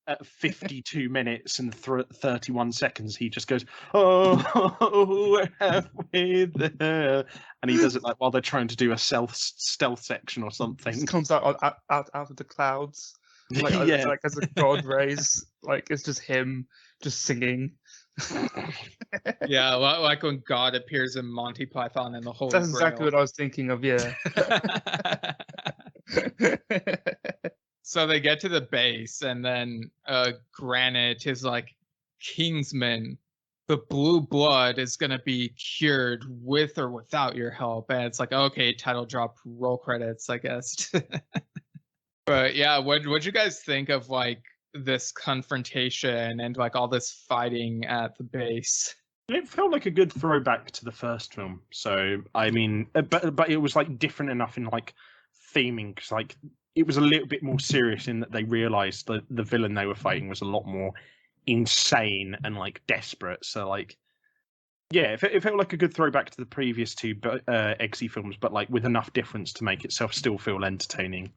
at 52 minutes and 31 seconds, he just goes, "Oh, we're halfway there," and he does it like while they're trying to do a stealth section or something. Just comes out of the clouds, like Yeah. like as a god rays. Like it's just him just singing. Yeah, like when God appears in Monty Python and the Holy That's exactly what I was thinking of. Yeah. So they get to the base, and then Granite is like, "Kingsman, the blue blood is gonna be cured with or without your help." And it's like, okay, title drop, roll credits, I guess. But yeah, what'd you guys think of like this confrontation and like all this fighting at the base? It felt like a good throwback to the first film. So I mean, but it was like different enough in like theming, because like it was a little bit more serious in that they realized that the villain they were fighting was a lot more insane and like desperate. So like, yeah, it felt like a good throwback to the previous two Eggsy films, but like with enough difference to make itself still feel entertaining.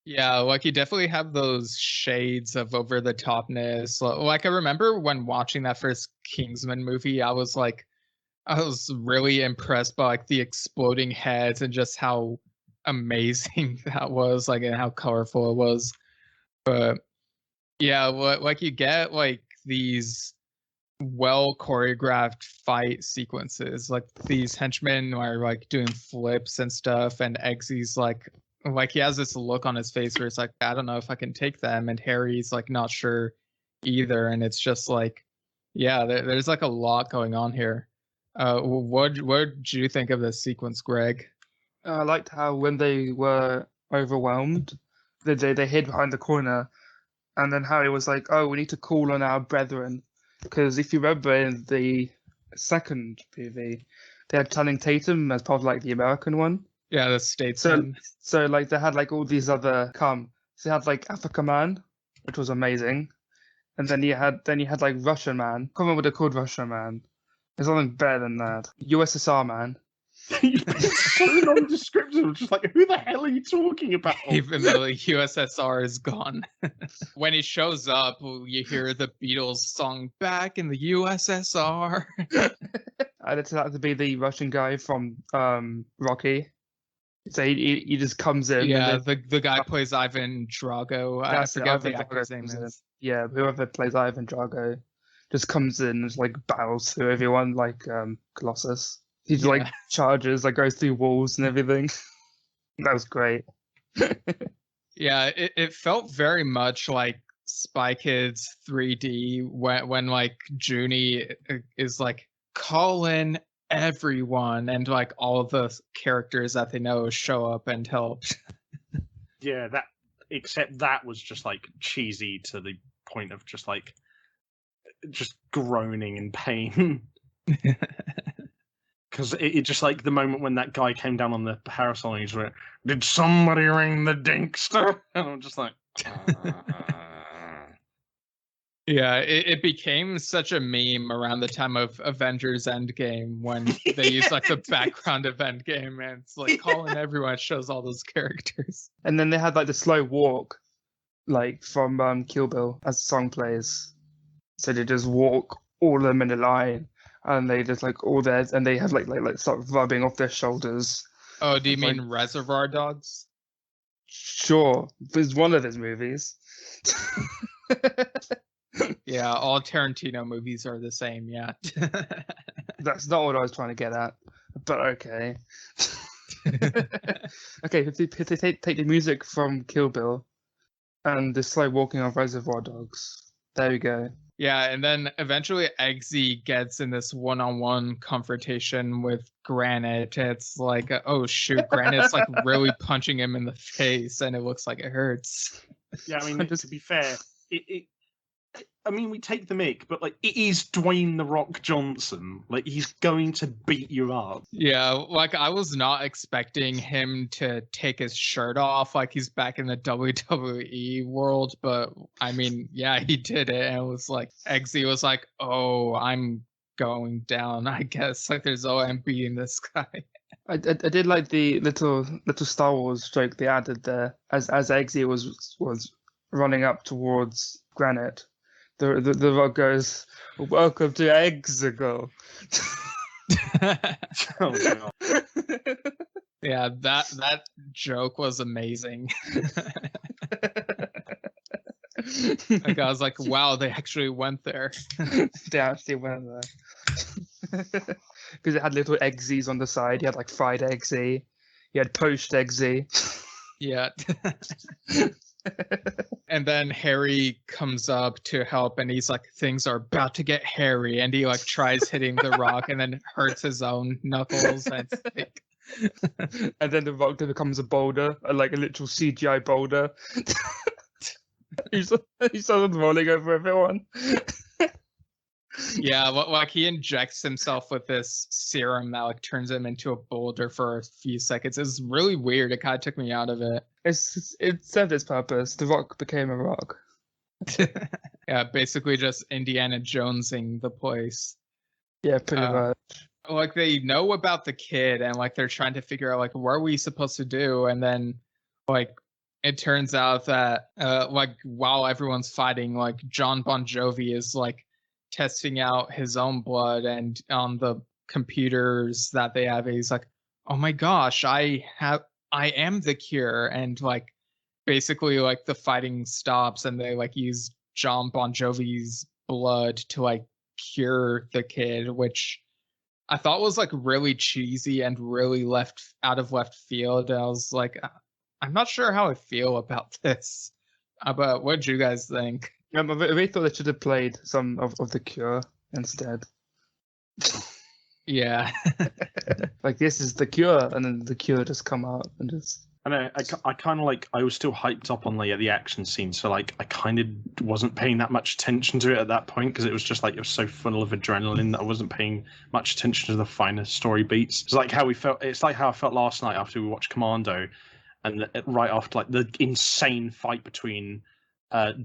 Yeah, like you definitely have those shades of over the topness. Like I remember when watching that first Kingsman movie, I was really impressed by like the exploding heads and just how amazing that was, like, and how colorful it was. But yeah, like you get like these well choreographed fight sequences, like these henchmen are like doing flips and stuff, and Eggsy's like he has this look on his face where it's like, I don't know if I can take them, and Harry's like not sure either, and it's just like, yeah, there's like a lot going on here. What did you think of this sequence, Greg? I liked how when they were overwhelmed, they hid behind the corner, and then Harry was like, "Oh, we need to call on our brethren," because if you remember in the second movie, they had Channing Tatum as part of like the American one. Yeah, the statesman. So like they had like all these other So you had like Africa Man, which was amazing, and then you had like Russian Man. I can't remember what they're called. Russian Man. There's something better than that. USSR Man. So non-descriptive, just like, who the hell are you talking about? Even though the USSR is gone. When he shows up, you hear the Beatles song "Back in the USSR." And it's had to be the Russian guy from Rocky. So he just comes in. Yeah, the guy plays Ivan Drago. I forget what the actor's name is. Yeah, whoever plays Ivan Drago just comes in and just like barrels through everyone like Colossus. He just like charges, like goes through walls and everything. That was great. Yeah, it felt very much like Spy Kids 3D when like Junie is like, "Call in everyone," and like all of the characters that they know show up and help. Yeah, except that was just like cheesy to the point of just groaning in pain. Because it just like the moment when that guy came down on the parasol and he's like, "Did somebody ring the dinkster?" And I'm just like, Yeah, it became such a meme around the time of Avengers Endgame when they used like the background of Endgame, and it's like calling everyone, shows all those characters. And then they had like the slow walk, like from Kill Bill as the song plays. So they just walk all of them in a line, and they just like all there, and they have like start rubbing off their shoulders. Oh, do you mean Reservoir Dogs? Sure, it's one of his movies. Yeah, all Tarantino movies are the same. Yeah. That's not what I was trying to get at, but okay. Okay, if they take the music from Kill Bill and the slow walking of Reservoir Dogs, there we go. Yeah, and then eventually Eggsy gets in this one-on-one confrontation with Granite. It's like, oh shoot, Granite's like really punching him in the face, and it looks like it hurts. Yeah, I mean, to be fair, I mean, we take the mick, but like, it is Dwayne the Rock Johnson. Like, he's going to beat you up. Yeah, like I was not expecting him to take his shirt off like he's back in the WWE world, but I mean, yeah, he did it, and it was like Eggsy was like, "Oh, I'm going down, I guess." Like, there's I'm beating this guy. I did like the little Star Wars joke they added there as Eggsy was running up towards Granite. The Rock goes, "Welcome to Exegol." Oh, no. Yeah, that joke was amazing. Like, I was like, wow, they actually went there. They actually went there. Because it had little Eggsys on the side. You had like fried Eggsy. You had poached Eggsy. Yeah. And then Harry comes up to help, and he's like, things are about to get hairy, and he like tries hitting the Rock and then hurts his own knuckles. And, like... And then the Rock becomes a boulder, like a literal CGI boulder. He's rolling over everyone. Yeah, like he injects himself with this serum that like turns him into a boulder for a few seconds. It's really weird. It kind of took me out of it. It served its purpose. The Rock became a rock. Yeah, basically just Indiana Jonesing the place. Yeah, pretty much. Like they know about the kid, and like they're trying to figure out like what are we supposed to do, and then like it turns out that like while everyone's fighting, like John Bon Jovi is like testing out his own blood, and on the computers that they have, he's like, oh my gosh, I am the cure. And like basically like the fighting stops, and they like use John Bon Jovi's blood to like cure the kid, which I thought was like really cheesy and really out of left field. And I was like, I'm not sure how I feel about this. But what did you guys think? I really thought they should have played some of The Cure instead. Yeah. Like, this is The Cure, and then The Cure just come out and just... I know, I kind of like, I was still hyped up on the action scene, so like, I kind of wasn't paying that much attention to it at that point, because it was just like, it was so full of adrenaline that I wasn't paying much attention to the finer story beats. It's like how I felt last night after we watched Commando, and right after like the insane fight between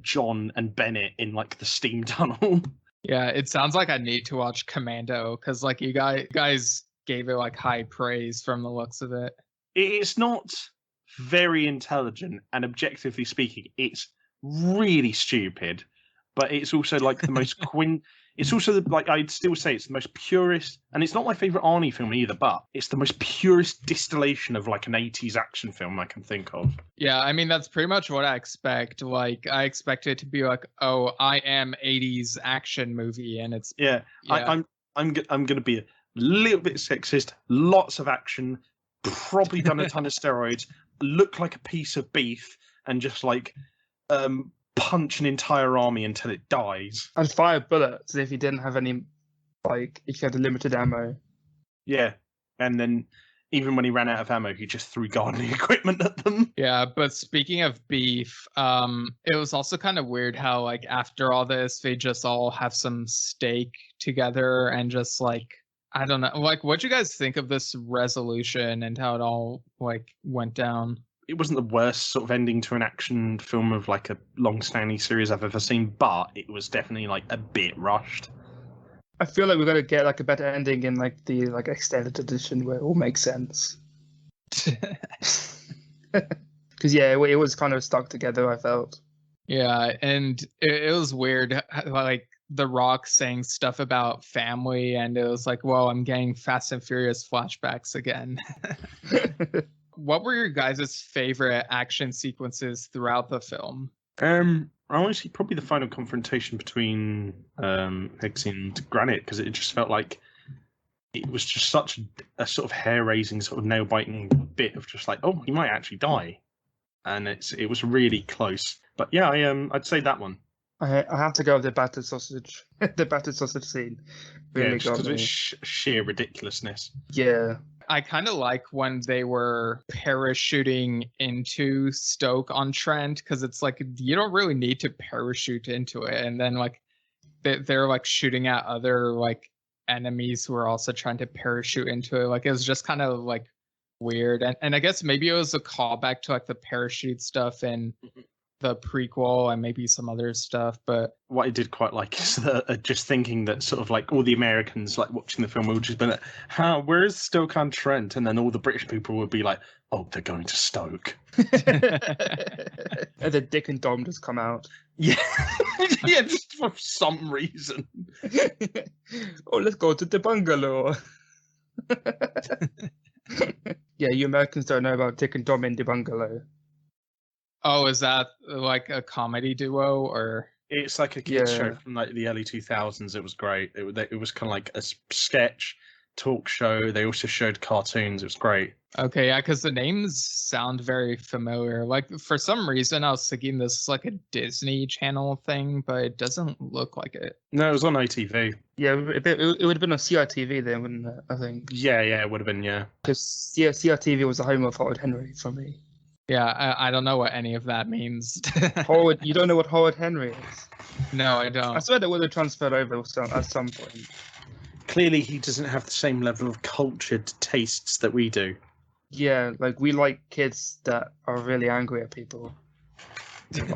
John and Bennett in like the steam tunnel. Yeah, it sounds like I need to watch Commando, because like you guys gave it like high praise from the looks of it. It's not very intelligent, and objectively speaking, it's really stupid. But it's also like the most It's also like, I'd still say it's the most purest, and it's not my favorite Arnie film either, but it's the most purest distillation of like an 80s action film I can think of. Yeah, I mean that's pretty much what I expect. Like I expect it to be like, oh, I am 80s action movie, and it's yeah. I'm gonna be a little bit sexist. Lots of action, probably done a ton of steroids, look like a piece of beef, and just like punch an entire army until it dies. And fire bullets if you didn't have any, like, if you had a limited ammo. Yeah, and then even when he ran out of ammo, he just threw gardening equipment at them. Yeah, but speaking of beef, it was also kind of weird how, like, after all this, they just all have some steak together and just, like, I don't know. Like, what'd you guys think of this resolution and how it all, like, went down? It wasn't the worst sort of ending to an action film of like a long-standing series I've ever seen, but it was definitely like a bit rushed. I feel like we're gonna get like a better ending in like the like extended edition where it all makes sense. Because yeah, it was kind of stuck together, I felt. Yeah, and it was weird, like The Rock saying stuff about family, and it was like, well, I'm getting Fast and Furious flashbacks again. What were your guys' favorite action sequences throughout the film? I Honestly, probably the final confrontation between Eggsy and Granite, because it just felt like it was just such a sort of hair-raising, sort of nail-biting bit of just like, oh, he might actually die, and it was really close. But yeah, I'd say that one. I have to go with the battered sausage. The battered sausage scene really just got because of me. its sheer ridiculousness. Yeah. I kind of like when they were parachuting into Stoke-on-Trent, because it's like you don't really need to parachute into it, and then like they're like shooting at other like enemies who are also trying to parachute into it. Like it was just kind of like weird, and I guess maybe it was a callback to like the parachute stuff in the prequel and maybe some other stuff. But what I did quite like is just thinking that sort of like all the Americans like watching the film will just be like, where is Stoke-on-Trent? And then all the British people would be like, oh, they're going to Stoke. And then Dick and Dom just come out. Yeah. Yeah, just for some reason. Oh, let's go to the bungalow. Yeah, you Americans don't know about Dick and Dom in the bungalow. oh, is that like a comedy duo or? It's like a kids show Yeah. from like the early 2000s. It was great. It was kind of like a sketch talk show. They also showed cartoons. It was great. Okay, yeah, because the names sound very familiar. Like for some reason, I was thinking this is like a Disney Channel thing, but it doesn't look like it. No, it was on ITV. Yeah, it would have been on CRTV then, wouldn't it? I think. Yeah, it would have been, yeah. Because CRTV was the home of Howard Henry for me. Yeah, I don't know what any of that means. Howard, you don't know what Howard Henry is? No, I I don't. swear that would have transferred over at some point. Clearly, he doesn't have the same level of cultured tastes that we do. Yeah, like we like kids that are really angry at people.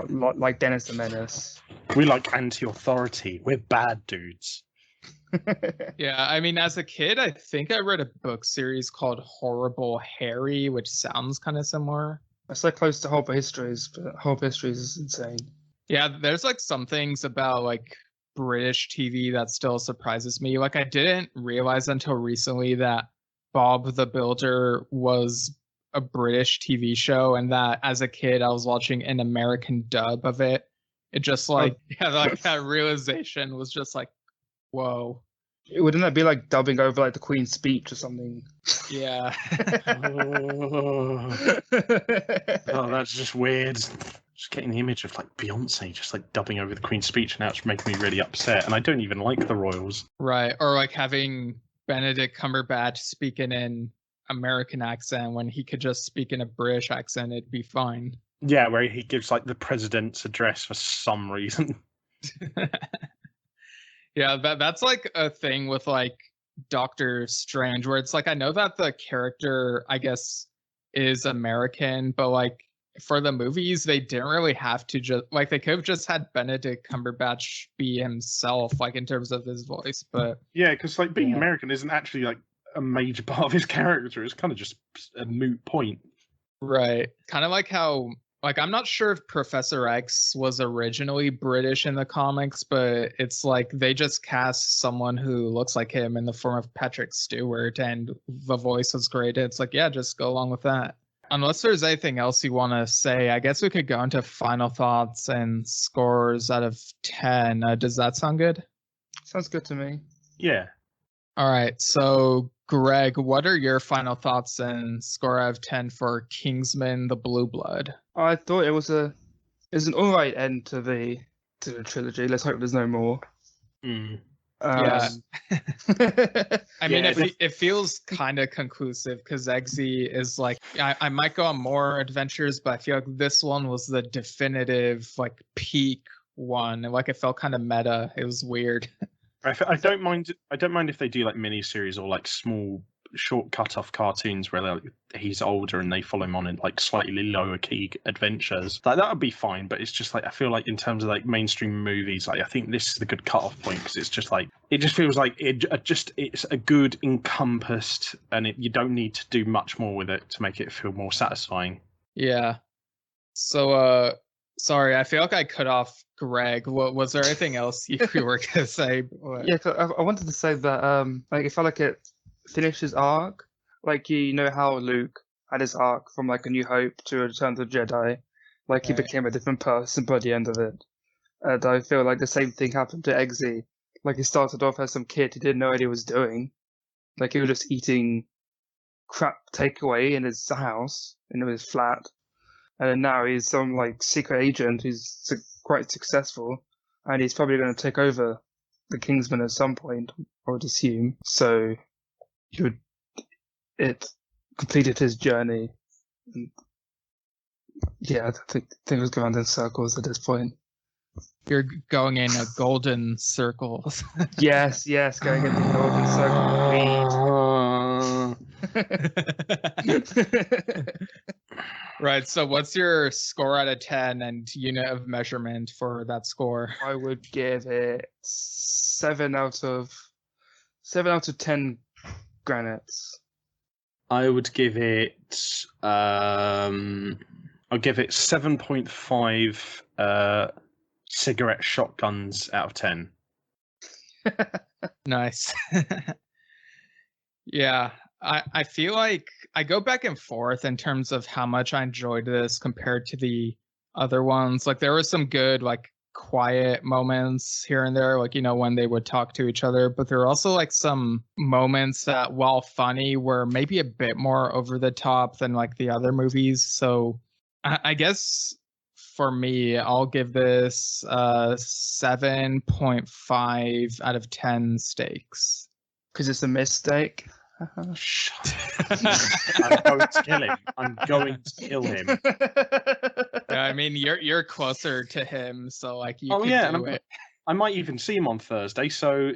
Like Dennis the Menace. We like anti-authority. We're bad dudes. Yeah, I mean, as a kid, I think I read a book series called Horrible Harry, which sounds kind of similar. It's so close to Horrible Histories, but Horrible Histories is insane. Yeah, there's like some things about like British TV that still surprises me. Like I didn't realize until recently that Bob the Builder was a British TV show, and that as a kid I was watching an American dub of it. It just like yeah, like that realization was just like, whoa. Wouldn't that be like dubbing over like the Queen's speech or something? Yeah. Oh, that's just weird. Just getting the image of like Beyonce just like dubbing over the Queen's speech now, it's making me really upset. And I don't even like the royals. Right. Or like having Benedict Cumberbatch speaking in American accent when he could just speak in a British accent, it'd be fine. Yeah, where he gives like the president's address for some reason. Yeah, that's like a thing with like Doctor Strange, where it's like I know that the character, I guess, is American, but like for the movies, they didn't really have to just like they could have just had Benedict Cumberbatch be himself, like in terms of his voice. But Yeah, because like being Yeah. American isn't actually like a major part of his character. It's kind of just a moot point. right, kind of like how like I'm not sure if Professor X was originally British in the comics, but it's like they just cast someone who looks like him in the form of Patrick Stewart, and the voice was great. It's like, yeah, just go along with that. Unless there's anything else you want to say, I guess we could go into final thoughts and scores out of 10. Does that sound good? Sounds good to me. Yeah. All right. So, Greg, what are your final thoughts and score out of 10 for Kingsman: The Blue Blood? I thought it was an alright end to the trilogy. Let's hope there's no more. Mm. Yeah. I mean, Yeah, it feels kind of conclusive because Eggsy is like, I might go on more adventures, but I feel like this one was the definitive, like, peak one. Like, it felt kind of meta. It was weird. I don't mind. I don't mind if they do like miniseries or like small, short cut-off cartoons where like, he's older and they follow him on in like slightly lower key adventures. Like that would be fine. But it's just like I feel like in terms of like mainstream movies, like I think this is the good cut-off point because it's just like it just feels like it's a good encompassed, and you don't need to do much more with it to make it feel more satisfying. Yeah. So, sorry, I feel like I cut off Greg. What was there anything else you were gonna say? Yeah, 'cause I wanted to say that like it felt like it finished his arc. Like you know how Luke had his arc from like A New Hope to Return of the Jedi. Like he Right. became a different person by the end of it. And I feel like the same thing happened to Eggsy. Like, he started off as some kid who didn't know what he was doing. Like, he was just eating crap takeaway in his house, in his flat. And then now he's some, like, secret agent who's quite successful. And he's probably going to take over the Kingsman at some point, I would assume. So, it completed his journey. And yeah, I think it was going in circles at this point. You're going in a golden circle. Yes, going in the golden circle. Right, so what's your score out of 10 and unit of measurement for that score? I would give it 7 out of 10 granites. I would give it. I'll give it 7.5 cigarette shotguns out of 10. Nice. Yeah, I feel like I go back and forth in terms of how much I enjoyed this compared to the other ones. Like, there were some good, like, quiet moments here and there, like, you know, when they would talk to each other, but there were also like some moments that, while funny, were maybe a bit more over the top than like the other movies. So I guess for me, I'll give this 7.5 out of 10 steaks. Because it's a mistake. Shut up. I'm going to kill him. I'm going to kill him. Yeah, I mean, you're closer to him, so like you can yeah, do it. I might even see him on Thursday, so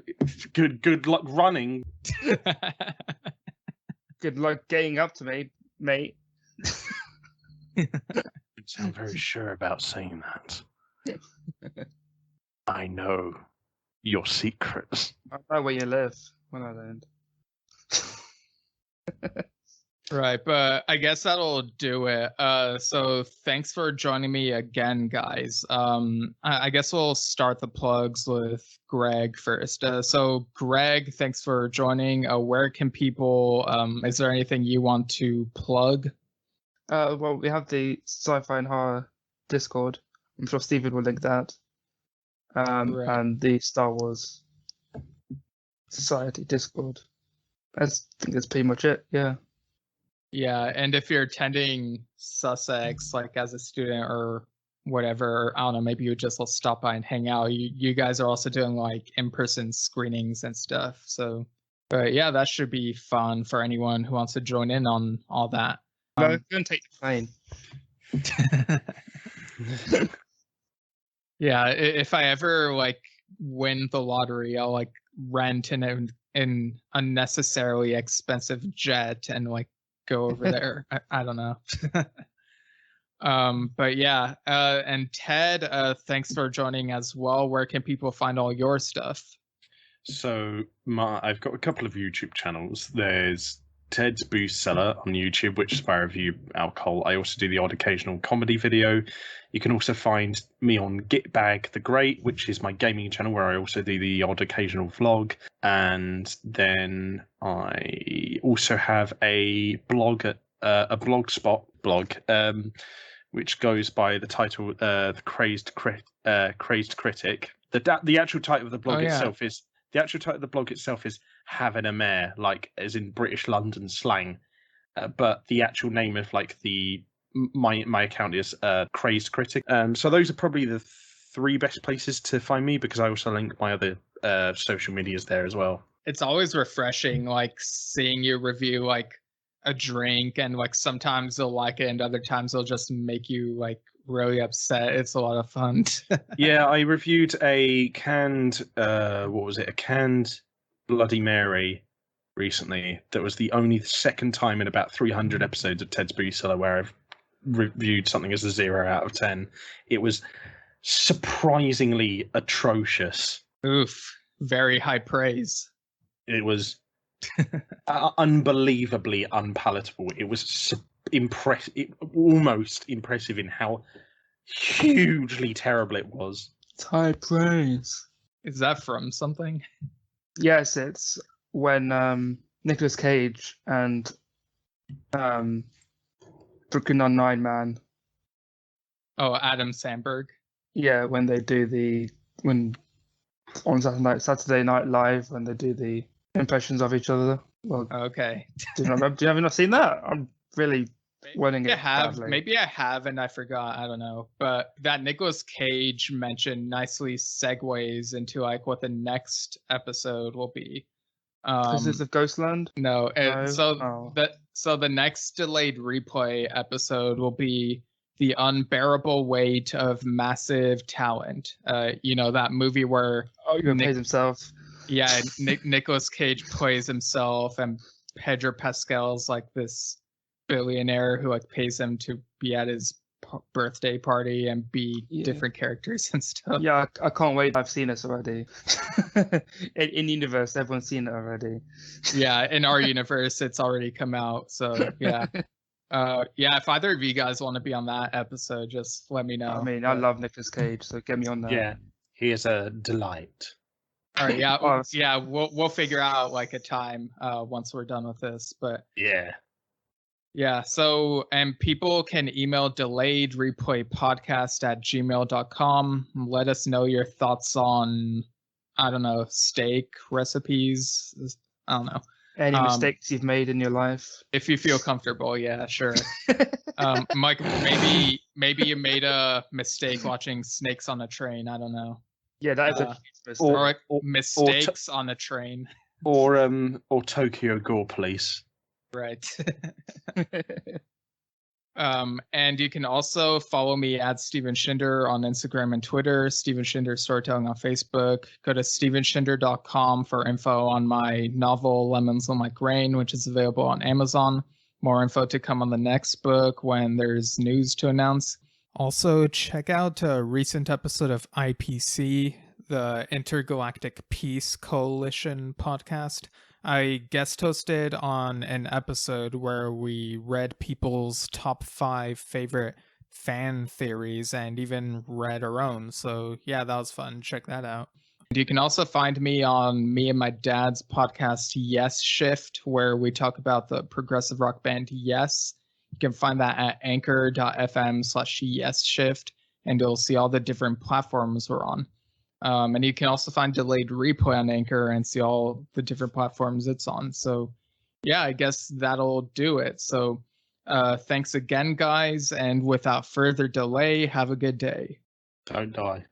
good luck running. Good luck getting up to me, mate. You sound very sure about saying that. I know your secrets. I know where you live when I don't. Right, but I guess that'll do it. So thanks for joining me again, guys. I guess we'll start the plugs with Greg first. So Greg, thanks for joining. Where can people, is there anything you want to plug? Well, we have the Sci-Fi and Horror Discord. I'm sure Stephen will link that. Right. And the Star Wars Society Discord. I think that's pretty much it, yeah. Yeah, and if you're attending Sussex, like as a student or whatever, I don't know, maybe you just will stop by and hang out. You guys are also doing like in-person screenings and stuff. So, but yeah, that should be fun for anyone who wants to join in on all that. No, go and take the plane. Yeah, if I ever like win the lottery, I'll like rent an unnecessarily expensive jet and like go over there. I don't know. But yeah, and Ted, thanks for joining as well. Where can people find all your stuff? So I've got a couple of YouTube channels. There's Ted's Booze Cellar on YouTube, which is where I review alcohol. I also do the odd occasional comedy video. You can also find me on Gitbag the Great, which is my gaming channel, where I also do the odd occasional vlog. And then I also have a blog, a blogspot blog, which goes by the title "The Crazed Critic." The actual title of the blog itself is "Having a Mare," like as in British London slang. But the actual name of like my account is Crazed Critic. So those are probably the three best places to find me, because I also link my other social medias there as well. It's always refreshing, like seeing you review like a drink, and like sometimes they'll like it and other times they'll just make you like really upset. It's a lot of fun. Yeah, I reviewed a canned a canned Bloody Mary recently. That was the only second time in about 300 episodes of Ted's Booze Cellar where I've reviewed something as a 0 out of 10. It was surprisingly atrocious. Oof, very high praise. It was unbelievably unpalatable. It was almost impressive in how hugely terrible it was. It's high praise. Is that from something? Yes, it's when Nicolas Cage and Brooklyn Nine-Nine man. Oh, Adam Sandberg. Yeah, when they do on Saturday Night Live, when they do the impressions of each other. Well, Okay. do you remember? Do you have not seen that? I'm really winning Maybe it I have. badly. Maybe I have, and I forgot. I don't know. But that Nicolas Cage mention nicely segues into like what the next episode will be. Is this of Ghostland? No. No? So the next delayed replay episode will be the unbearable weight of massive talent. That movie where Oh, he plays himself. yeah, Nicolas Cage plays himself, and Pedro Pascal's like this billionaire who like pays him to be at his birthday party and be different characters and stuff. Yeah, I can't wait. I've seen this already. in universe, everyone's seen it already. Yeah, in our universe, it's already come out. So yeah. If either of you guys want to be on that episode, just let me know. I mean, I love Nicolas Cage, so get me on there. Yeah, he is a delight. All right, yeah, we'll figure out like a time once we're done with this, but yeah. So, and people can email delayedreplaypodcast@gmail.com. Let us know your thoughts on, I don't know, steak recipes. I don't know. Any mistakes you've made in your life? If you feel comfortable, yeah, sure. Mike, maybe you made a mistake watching Snakes on a Train. I don't know. Yeah, that is a mistake. Or like mistakes on a train. Or Tokyo Gore Police. Right. And you can also follow me at Steven Shinder on Instagram and Twitter, Steven Shinder Storytelling on Facebook. Go to stevenshinder.com for info on my novel Lemons on My Grain, which is available on Amazon. More info to come on the next book when there's news to announce. Also, check out a recent episode of IPC, the Intergalactic Peace Coalition podcast. I guest hosted on an episode where we read people's top 5 favorite fan theories and even read our own. So yeah, that was fun. Check that out. You can also find me on me and my dad's podcast, Yes Shift, where we talk about the progressive rock band Yes. You can find that at anchor.fm/YesShift, and you'll see all the different platforms we're on. And you can also find Delayed Replay on Anchor and see all the different platforms it's on. So yeah, I guess that'll do it. So thanks again, guys. And without further delay, have a good day. Don't die.